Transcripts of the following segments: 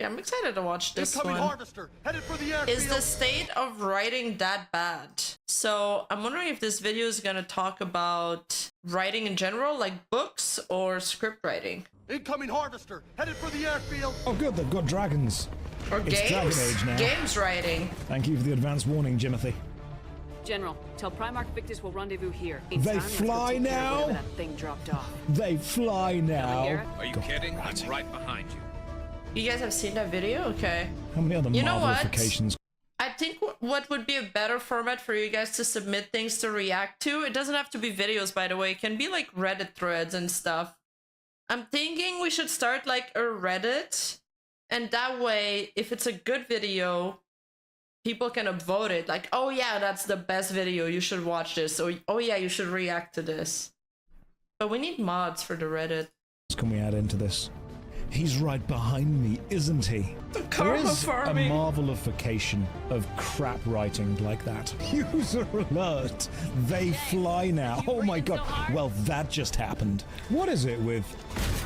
Yeah, I'm excited to watch this one. Harvester, headed for the airfield. Is the state of writing that bad? So I'm wondering if this video is gonna talk about writing in general, like books or script writing. Incoming harvester, headed for the airfield. Oh good, they've got dragons. Or It's Dragon Age now. Games writing. Thank you for the advance warning, Jimothy. General, tell Primarch Victus we'll rendezvous here. They fly now? That thing dropped off. They fly now. Are you kidding? I'm right behind you. You guys have seen that video? Okay. How many other Marvelifications? I think what would be a better format for you guys to submit things to react to, it doesn't have to be videos, by the way. It can be like Reddit threads and stuff. I'm thinking we should start like a Reddit, and that way, if it's a good video, people can upvote it. Like, oh yeah, that's the best video, you should watch this. Or, oh yeah, you should react to this. But we need mods for the Reddit. Can we add into this? He's right behind me, isn't he? There is a Marvelification of crap writing like that. User alert! They fly now. Oh my god. Well, that just happened. What is it with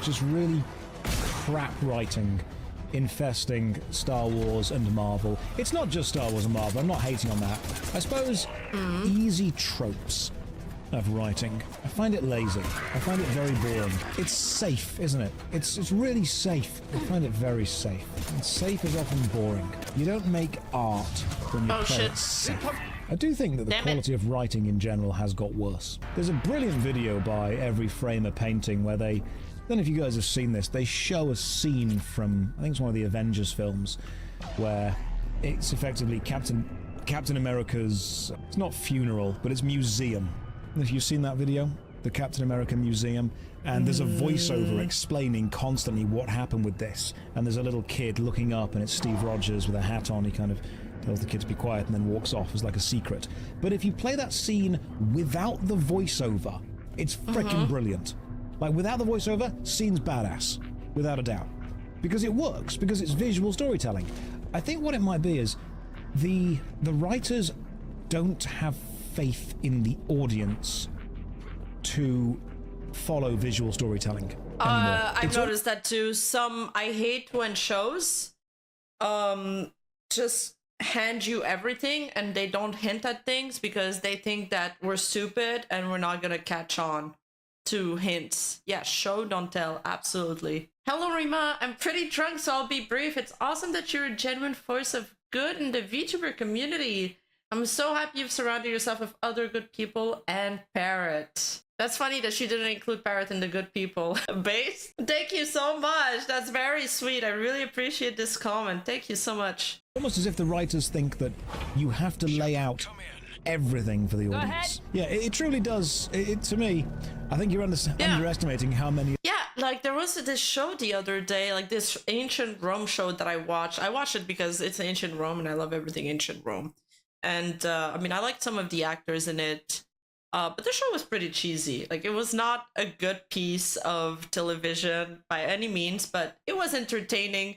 just really crap writing infesting Star Wars and Marvel? It's not just Star Wars and Marvel. I'm not hating on that. I suppose easy tropes of writing. I find it lazy. I find it very boring. It's safe, isn't it? It's really safe. I find it very safe. And safe is often boring. You don't make art when you play it safe. I do think that the quality of writing in general has got worse. There's a brilliant video by Every Frame a Painting where they, I don't know if you guys have seen this, they show a scene from, I think it's one of the Avengers films, where it's effectively Captain America's, it's not funeral, but it's museum. If you've seen that video, the Captain America Museum, and there's a voiceover explaining constantly what happened with this, and there's a little kid looking up, and it's Steve Rogers with a hat on. He kind of tells the kid to be quiet and then walks off as like a secret. But if you play that scene without the voiceover, it's freaking brilliant. Like, without the voiceover, scene's badass, without a doubt. Because it works, because it's visual storytelling. I think what it might be is the writers don't have faith in the audience to follow visual storytelling anymore. I've noticed that too. I hate when shows just hand you everything and they don't hint at things because they think that we're stupid and we're not gonna catch on to hints. Yeah, show, don't tell, absolutely. Hello Rima, I'm pretty drunk so I'll be brief. It's awesome that you're a genuine force of good in the Vtuber community. I'm so happy you've surrounded yourself with other good people and Parrot. That's funny that she didn't include Parrot in the good people base. Thank you so much. That's very sweet. I really appreciate this comment. Thank you so much. Almost as if the writers think that you have to lay out everything for the audience. Yeah, it truly does. To me, I think you're underestimating how many... Yeah, like there was this show the other day, like this ancient Rome show that I watched. I watched it because it's ancient Rome and I love everything ancient Rome. And I mean, I liked some of the actors in it, but the show was pretty cheesy. Like, it was not a good piece of television by any means, but it was entertaining.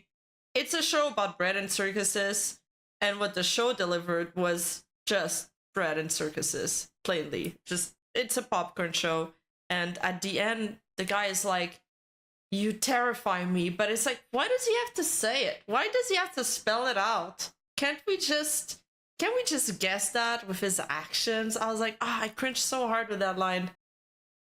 It's a show about bread and circuses, and what the show delivered was just bread and circuses, plainly. Just, it's a popcorn show. And at the end, the guy is like, "You terrify me," but it's like, why does he have to say it? Why does he have to spell it out? Can't we just guess that with his actions? I was like, I cringed so hard with that line.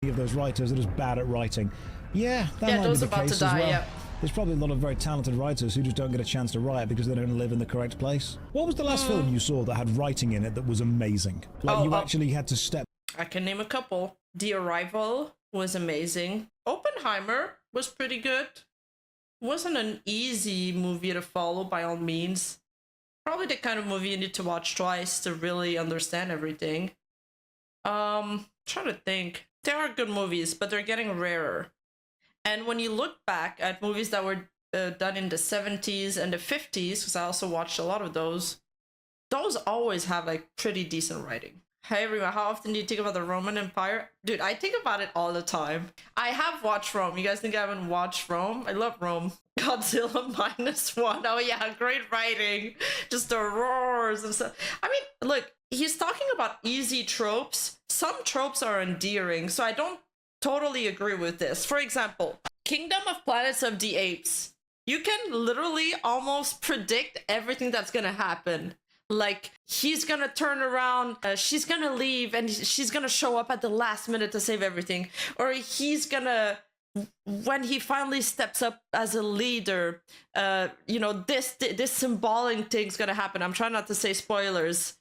Of those writers that are bad at writing. Yeah, that might be the case as well. Yeah. There's probably a lot of very talented writers who just don't get a chance to write because they don't live in the correct place. What was the last film you saw that had writing in it that was amazing? Like, you actually had to step... I can name a couple. The Arrival was amazing. Oppenheimer was pretty good. Wasn't an easy movie to follow by all means. Probably the kind of movie you need to watch twice to really understand everything. Trying to think. There are good movies, but they're getting rarer. And when you look back at movies that were done in the 70s and the 50s, because I also watched a lot of those always have like pretty decent writing. Hey Rima, how often do you think about the Roman Empire? Dude, I think about it all the time. I have watched Rome. You guys think I haven't watched Rome? I love Rome. Godzilla -1. Oh yeah, great writing. Just the roars and stuff. I mean, look, he's talking about easy tropes. Some tropes are endearing, so I don't totally agree with this. For example, Kingdom of Planets of the Apes. you can literally almost predict everything that's gonna happen. Like, he's gonna turn around, she's gonna leave, and she's gonna show up at the last minute to save everything. Or he's gonna, when he finally steps up as a leader, you know, this symbolic thing's gonna happen. I'm trying not to say spoilers.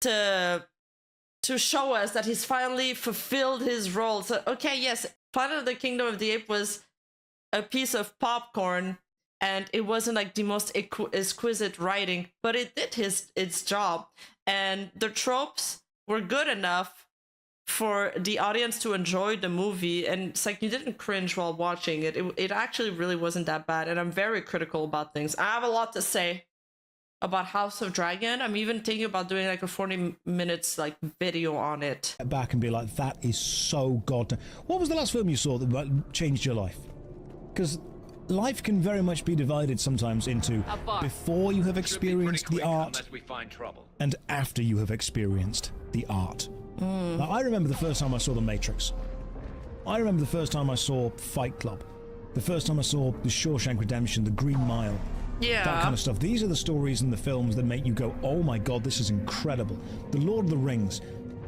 To show us that he's finally fulfilled his role. So, okay, yes, Planet of the Kingdom of the Apes was a piece of popcorn, and it wasn't like the most exquisite writing, but it did its job. And the tropes were good enough for the audience to enjoy the movie, and it's like you didn't cringe while watching it. It actually really wasn't that bad, and I'm very critical about things. I have a lot to say about House of Dragon. I'm even thinking about doing like a 40 minutes like video on it. Back and be like, that is so goddamn... What was the last film you saw that changed your life? Because life can very much be divided sometimes into before you have experienced the art we find trouble. and after you have experienced the art. Now, I remember the first time I saw The Matrix. I remember the first time I saw Fight Club. The first time I saw The Shawshank Redemption, The Green Mile. Yeah. That kind of stuff. These are the stories and the films that make you go, oh my god, this is incredible. The Lord of the Rings.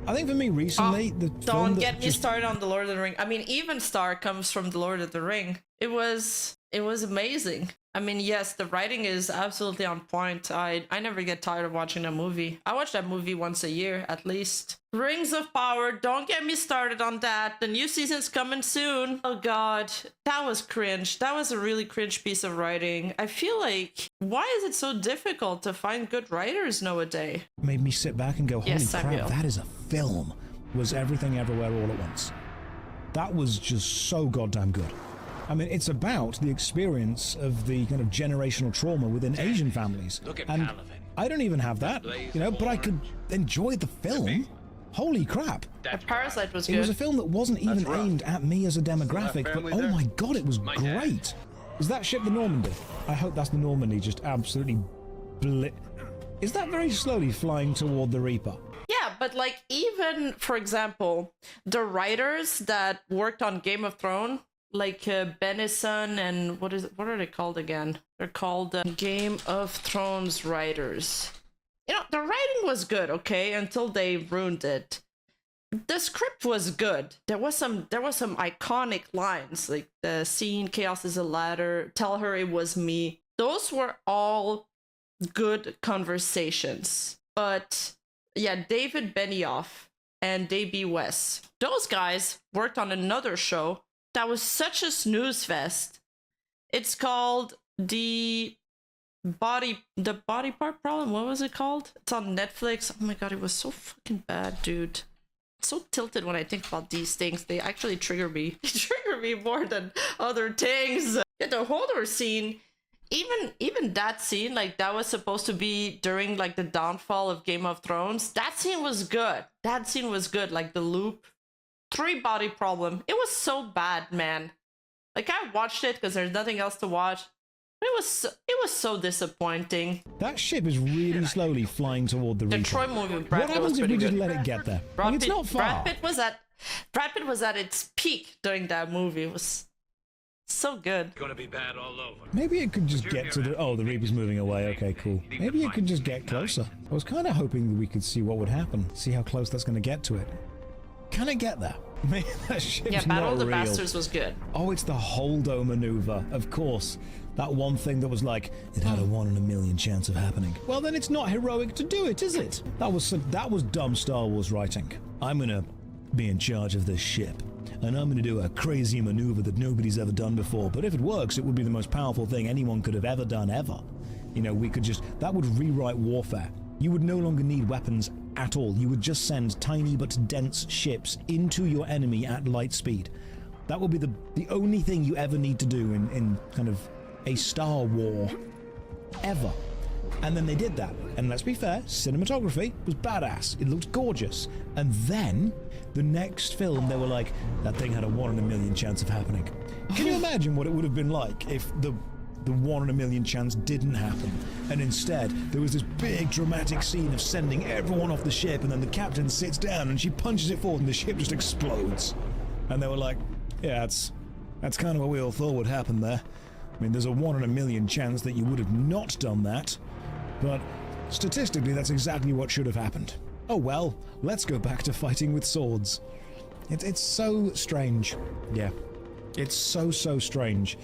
I think for me recently, don't get me started on The Lord of the Ring. I mean, Evenstar comes from The Lord of the Ring. It was amazing. I mean, yes, the writing is absolutely on point. I never get tired of watching that movie. I watch that movie once a year, at least. Rings of Power, don't get me started on that. The new season's coming soon. Oh god, that was cringe. That was a really cringe piece of writing. I feel like, why is it so difficult to find good writers nowadays? Made me sit back and go, holy Yes, crap, Samuel. that is a film. Was Everything Everywhere All at Once. That was just so goddamn good. I mean, it's about the experience of the kind of generational trauma within Asian families. Look at And Palavin. I don't even have that, you know, but I could enjoy the film. Holy crap. Parasite was It good. was a film that wasn't even rough. aimed at me as a demographic, but family oh there? my god, it was dad. great. Is that ship the Normandy? I hope that's the Normandy, just absolutely Is that very slowly flying toward the Reaper? Yeah, but like, even, for example, the writers that worked on Game of Thrones, like Benison and what are they called again? They're called Game of Thrones writers. You know, the writing was good, okay, until they ruined it. The script was good. There was some iconic lines, like the scene "Chaos is a ladder," "Tell her it was me." Those were all good conversations. But yeah, David Benioff and D.B. West, those guys worked on another show that was such a snooze fest. It's called the body part problem. What was it called? It's on Netflix. Oh my god, it was so fucking bad, dude. So tilted when I think about these things. They actually trigger me. They trigger me more than other things. Yeah, the Hodor scene, even that scene, like, that was supposed to be during like the downfall of Game of Thrones. That scene was good. That scene was good. Like the loop. 3 body problem. It was so bad, man. Like, I watched it because there's nothing else to watch. It was so disappointing. That ship is really slowly flying toward the The Reaper. Troy movie with Brad What Pitt was happens if we pretty just good. let it get there? Like, it's not far. Brad Pitt was at its peak during that movie. It was so good. It's gonna be bad all over. Maybe it could just get to the... Oh, the Reaper's moving away. Okay, cool. Maybe it could just get closer. I was kind of hoping that we could see what would happen. See how close that's going to get to it. Can it get there? Maybe that ship's Yeah, Battle not of the real. Bastards was good. Oh, it's the Holdo maneuver, of course. That one thing that was like, it had a 1 in a million chance of happening. Well, then it's not heroic to do it, is it? That was dumb Star Wars writing. I'm gonna be in charge of this ship, and I'm gonna do a crazy maneuver that nobody's ever done before, but if it works, it would be the most powerful thing anyone could have ever done, ever. You know, that would rewrite warfare. You would no longer need weapons at all. You would just send tiny but dense ships into your enemy at light speed. That would be the only thing you ever need to do in kind of a Star War ever. And then they did that. And let's be fair, cinematography was badass. It looked gorgeous. And then the next film, they were like, that thing had a 1 in a million chance of happening. Can you imagine what it would have been like if the 1 in a million chance didn't happen, and instead there was this big dramatic scene of sending everyone off the ship, and then the captain sits down and she punches it forward and the ship just explodes. And they were like, yeah, that's kind of what we all thought would happen there. I mean, there's a 1 in a million chance that you would have not done that, but statistically, that's exactly what should have happened. Oh well, let's go back to fighting with swords. It's so strange. Yeah. It's so strange.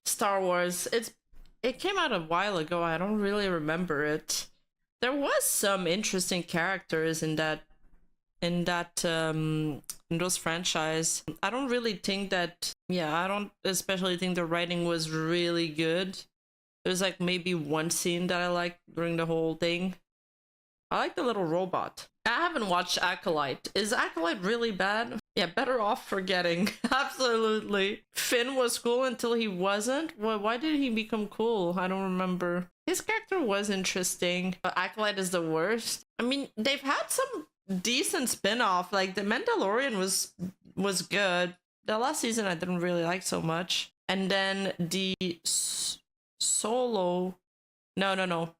Star Wars. It came out a while ago. I don't really remember it. There was some interesting characters in those franchise. I don't really think that. Yeah, I don't especially think the writing was really good. There's like maybe one scene that I liked during the whole thing. I like the little robot. I haven't watched Acolyte. Is Acolyte really bad? Yeah, better off forgetting. Absolutely. Finn was cool until he wasn't. Well, why did he become cool? I don't remember. His character was interesting, but Acolyte is the worst. I mean, they've had some decent spin-off. Like, The Mandalorian was good. The last season I didn't really like so much. And then the Solo... No.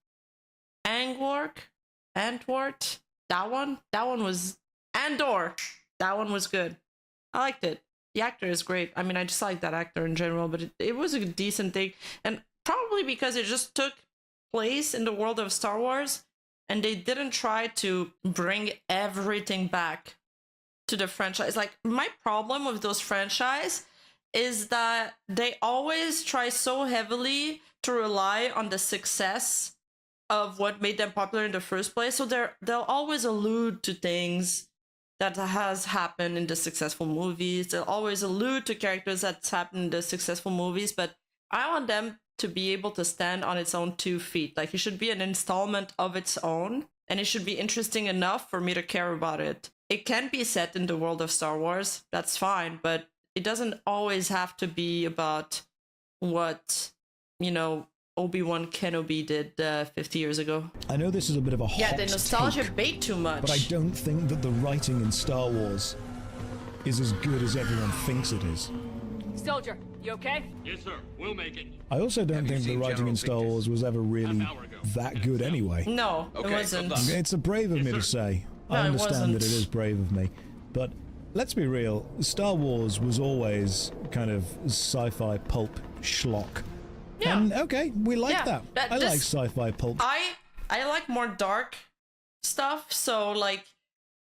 Antwort? That one was... Andor! That one was good. I liked it. The actor is great. I mean, I just like that actor in general, but it was a decent thing. And probably because it just took place in the world of Star Wars, and they didn't try to bring everything back to the franchise. Like, my problem with those franchise is that they always try so heavily to rely on the success of what made them popular in the first place. So they'll always allude to things that has happened in the successful movies. They'll always allude to characters that's happened in the successful movies, but I want them to be able to stand on its own 2 feet. Like, it should be an installment of its own, and it should be interesting enough for me to care about it. It can be set in the world of Star Wars, that's fine, but it doesn't always have to be about what, Obi-Wan Kenobi did 50 years ago. I know this is a bit of a hot the nostalgia take, bait too much. but I don't think that the writing in Star Wars is as good as everyone thinks it is. Soldier, you okay? Yes, sir. We'll make it. I also don't think the writing in Star Wars was ever really that good anyway. No, it wasn't. It's a brave of me to say. No, I it understand wasn't. that it is brave of me, but let's be real, Star Wars was always kind of sci-fi pulp schlock. Yeah. And okay, we like Yeah, that. I like sci-fi pulp. I like more dark stuff, so like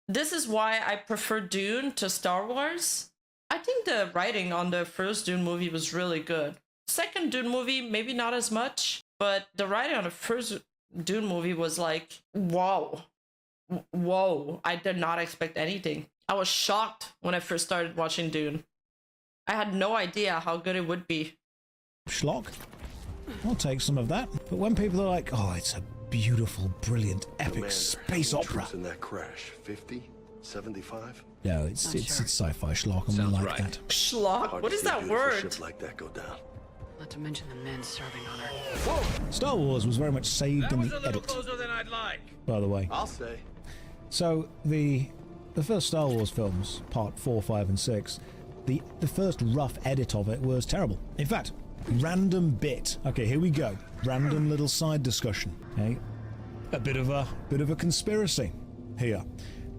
this is why I prefer Dune to Star Wars. I think the writing on the first Dune movie was really good. Second Dune movie, maybe not as much, but the writing on the first Dune movie was like, whoa. I did not expect anything. I was shocked when I first started watching Dune. I had no idea how good it would be. Schlock? I'll take some of that. But when people are like, oh, it's a beautiful, brilliant, epic space opera. In that crash, 50, 75? No, it's sci-fi schlock, and Sounds we like right. that. Schlock? What is that word? Ship like that go down. Not to mention the men serving on her. Star Wars was very much saved in was the a little edit, closer than I'd like. by the way. I'll say. So the first Star Wars films, part 4, 5, and 6, the first rough edit of it was terrible. In fact, random bit. Okay, here we go. Random little side discussion. Okay, a bit of a conspiracy here.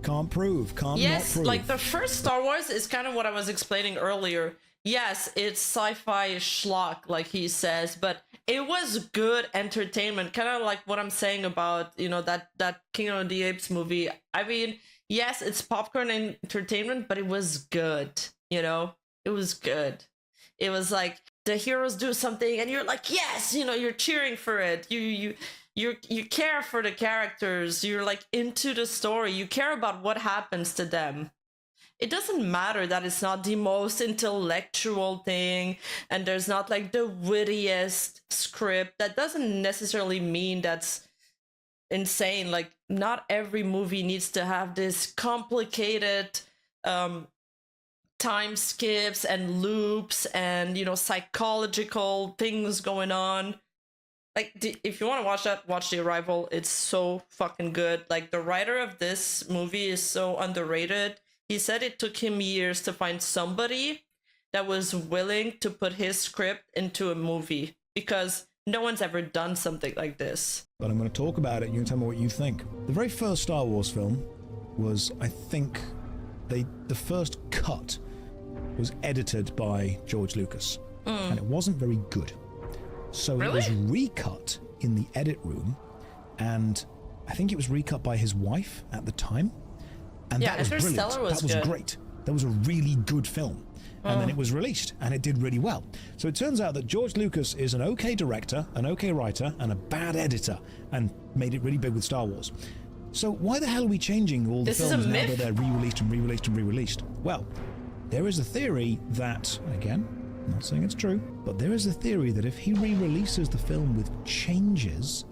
Can't prove. Can't not prove. Like the first Star Wars is kind of what I was explaining earlier. Yes, it's sci-fi schlock, like he says, but it was good entertainment. Kind of like what I'm saying about, that King of the Apes movie. I mean, yes, it's popcorn entertainment, but it was good, It was good. It was like the heroes do something and you're like, yes, you're cheering for it. You care for the characters. You're like into the story. You care about what happens to them. It doesn't matter that it's not the most intellectual thing and there's not like the wittiest script. That doesn't necessarily mean that's insane. Like, not every movie needs to have this complicated time skips and loops and, psychological things going on. Like, if you want to watch that, watch The Arrival. It's so fucking good. Like, the writer of this movie is so underrated. He said it took him years to find somebody that was willing to put his script into a movie because no one's ever done something like this. But I'm going to talk about it. You can tell me what you think. The very first Star Wars film was, I think, the first cut was edited by George Lucas. and it wasn't very good. So it was recut in the edit room, and I think it was recut by his wife at the time, and that was brilliant. That was great. That was a really good film. And then it was released, and it did really well. So it turns out that George Lucas is an okay director, an okay writer, and a bad editor, and made it really big with Star Wars. So why the hell are we changing all the films now that they're re-released and re-released and re-released? Well, there is a theory that, again, I'm not saying it's true, but there is a theory that if he re-releases the film with changes,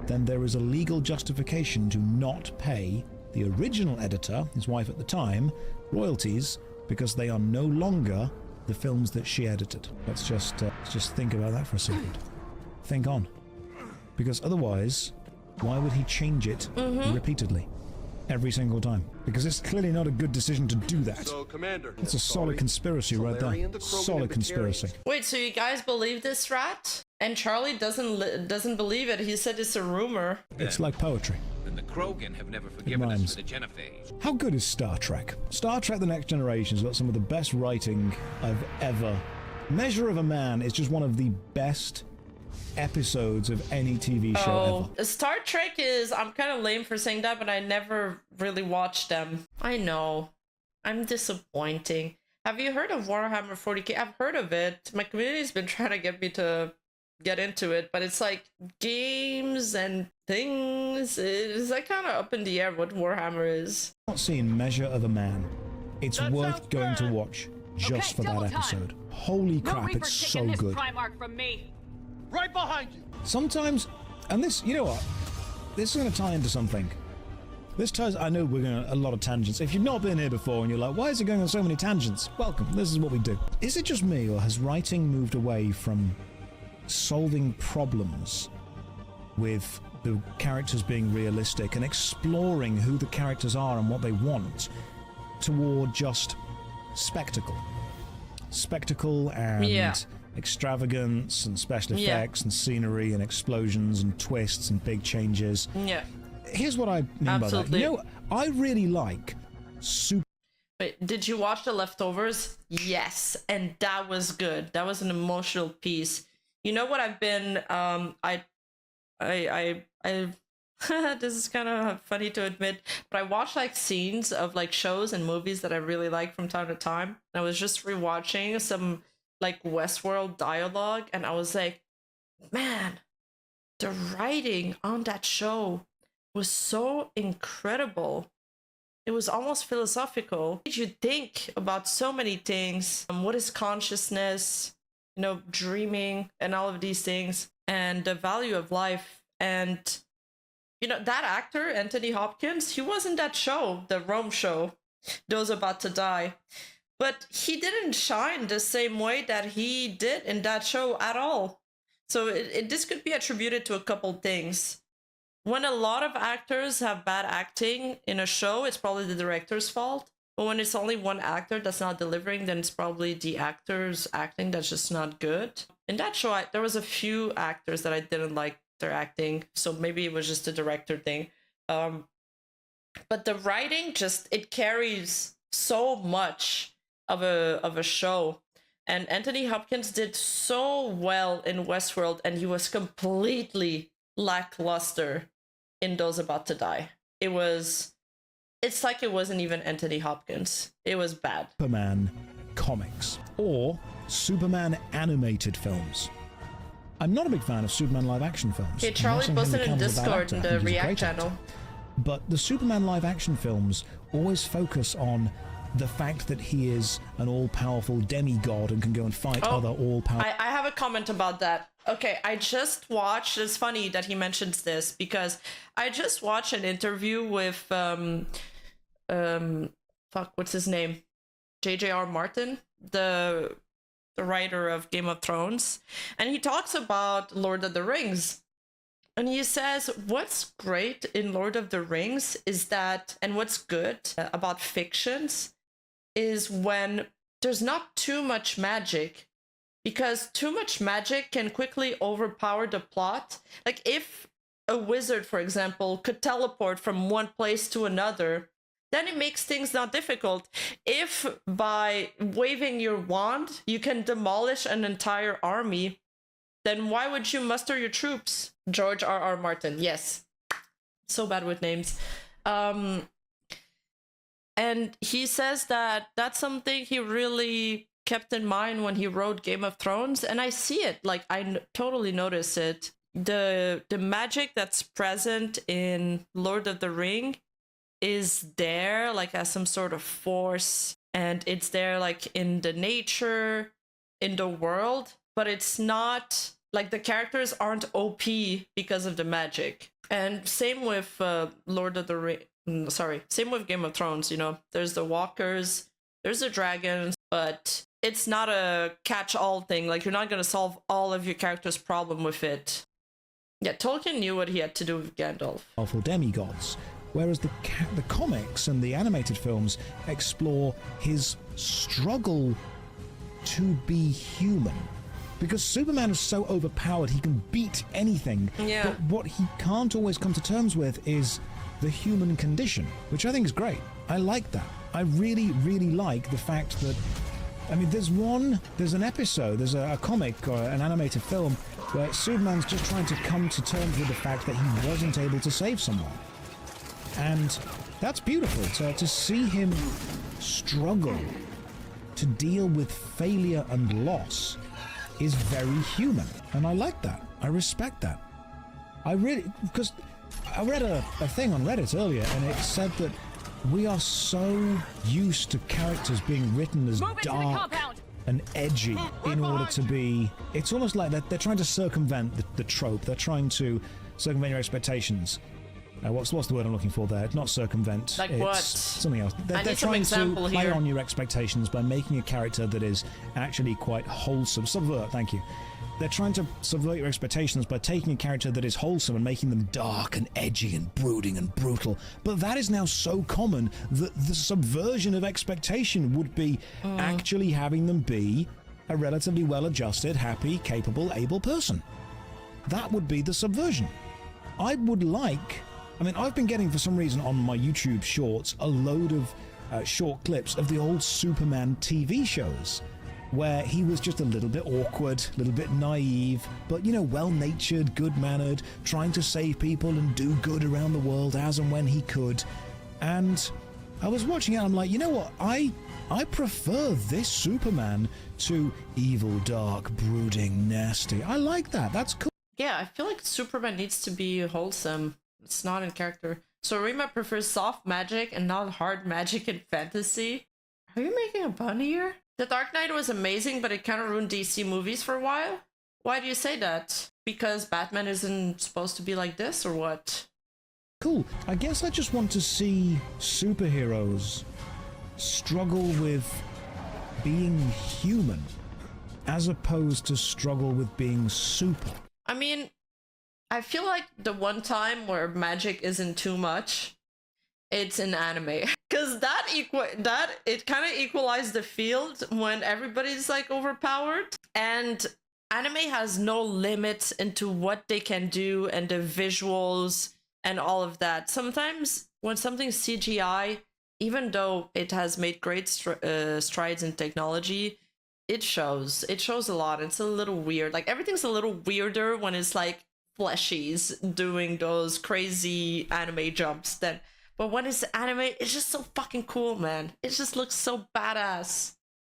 then there is a legal justification to not pay the original editor, his wife at the time, royalties, because they are no longer the films that she edited. Let's just think about that for a second. Think on. Because otherwise, why would he change it repeatedly? Every single time? Because it's clearly not a good decision to do that. So, Commander, it's a solid conspiracy right there. Solid conspiracy. Wait, so you guys believe this rat? And Charlie doesn't believe it. He said it's a rumor. It's like poetry. And the Krogan have never forgiven us for the Genophage. How good is Star Trek? Star Trek The Next Generation has got some of the best writing I've ever... Measure of a Man is just one of the best episodes of any TV show ever. Star Trek is... I'm kind of lame for saying that, but I never really watched them. I know. I'm disappointing. Have you heard of Warhammer 40k? I've heard of it. My community's been trying to get me to get into it, but it's like games and things. It's like kind of up in the air what Warhammer is. I've not seen Measure of a Man. It's worth going to watch just for that episode. Holy crap, it's so good. Primarch from me. Right behind you. Sometimes, and this, you know what? This is going to tie into something. This ties, I know we're going a lot of tangents. If you've not been here before and you're like, why is it going on so many tangents? Welcome, this is what we do. Is it just me, or has writing moved away from solving problems with the characters being realistic and exploring who the characters are and what they want toward just spectacle? Spectacle and extravagance and special effects and scenery and explosions and twists and big changes. Here's what I mean by that. You know, I really like super... Wait, did you watch The Leftovers? Yes, and that was good. That was an emotional piece. You know what I've been, this is kind of funny to admit, but I watch like scenes of like shows and movies that I really like from time to time. I was just rewatching some like Westworld dialogue, and I was like, man, the writing on that show was so incredible. It was almost philosophical. It made you think about so many things. What is consciousness? You know, dreaming and all of these things, and the value of life. And, you know, that actor, Anthony Hopkins, he was in that show, the Rome show, Those About to Die. But he didn't shine the same way that he did in that show at all. So this could be attributed to a couple things. When a lot of actors have bad acting in a show, it's probably the director's fault. But when it's only one actor that's not delivering, then it's probably the actor's acting that's just not good. In that show, there was a few actors that I didn't like their acting, so maybe it was just a director thing. But the writing it carries so much of a show. And Anthony Hopkins did so well in Westworld, and he was completely lackluster in Those About to Die. It's like it wasn't even Anthony Hopkins. It was bad. Superman comics or Superman animated films. I'm not a big fan of Superman live action films. Okay, Charlie posted in Discord in the React channel. But the Superman live action films always focus on the fact that he is an all-powerful demigod and can go and fight other all-powerful... I have a comment about that. Okay, I just watched... It's funny that he mentions this, because I just watched an interview with... what's his name? J.J.R. Martin, the writer of Game of Thrones. And he talks about Lord of the Rings. And he says, what's great in Lord of the Rings is that... And what's good about fictions is when there's not too much magic, because too much magic can quickly overpower the plot. Like if a wizard, for example, could teleport from one place to another, then it makes things not difficult. If by waving your wand you can demolish an entire army, then why would you muster your troops? George R.R. Martin, yes. So bad with names. And he says that that's something he really kept in mind when he wrote Game of Thrones, and I see it. Like, I totally notice it. The magic that's present in Lord of the Ring is there, like, as some sort of force, and it's there, like, in the nature, in the world, but it's not, like, the characters aren't OP because of the magic. And same with Lord of the Ring, same with Game of Thrones, you know, there's the walkers, there's the dragons, but it's not a catch-all thing. Like, you're not going to solve all of your character's problem with it. Yeah, Tolkien knew what he had to do with Gandalf. Powerful demigods, whereas the comics and the animated films explore his struggle to be human. Because Superman is so overpowered, he can beat anything. Yeah. But what he can't always come to terms with is the human condition, which I think is great. I like that. I really, really like the fact that, I mean, there's an episode, there's a comic or an animated film where Superman's just trying to come to terms with the fact that he wasn't able to save someone. And that's beautiful, to see him struggle to deal with failure and loss is very human, and I like that. I respect that. Because I read a thing on Reddit earlier, and it said that we are so used to characters being written as dark and edgy in order to be... It's almost like they're trying to circumvent the trope. They're trying to circumvent your expectations. What's the word I'm looking for there? It's not circumvent. Like it's what? Something else. They're some trying to play here. on your expectations by making a character that is actually quite wholesome. Subvert, thank you. They're trying to subvert your expectations by taking a character that is wholesome and making them dark and edgy and brooding and brutal. But that is now so common that the subversion of expectation would be actually having them be a relatively well-adjusted, happy, capable, able person. That would be the subversion. I would like... I mean, I've been getting, for some reason, on my YouTube shorts, a load of short clips of the old Superman TV shows, where he was just a little bit awkward, a little bit naive, but, you know, well-natured, good-mannered, trying to save people and do good around the world as and when he could. And I was watching it, and I'm like, you know what, I prefer this Superman to evil, dark, brooding, nasty. I like that. That's cool. Yeah, I feel like Superman needs to be wholesome. It's not in character. So Rima prefers soft magic and not hard magic in fantasy. Are you making a pun here? The Dark Knight was amazing, but it kind of ruined DC movies for a while. Why do you say that? Because Batman isn't supposed to be like this, or what? Cool. I guess I just want to see superheroes struggle with being human, as opposed to struggle with being super. I mean, I feel like the one time where magic isn't too much, it's in anime. Because it kind of equalized the field when everybody's like overpowered. And anime has no limits into what they can do and the visuals and all of that. Sometimes when something's CGI, even though it has made great strides in technology, it shows a lot. It's a little weird. Like, everything's a little weirder when it's like fleshies doing those crazy anime jumps then. But when it's anime, it's just so fucking cool, man. It just looks so badass.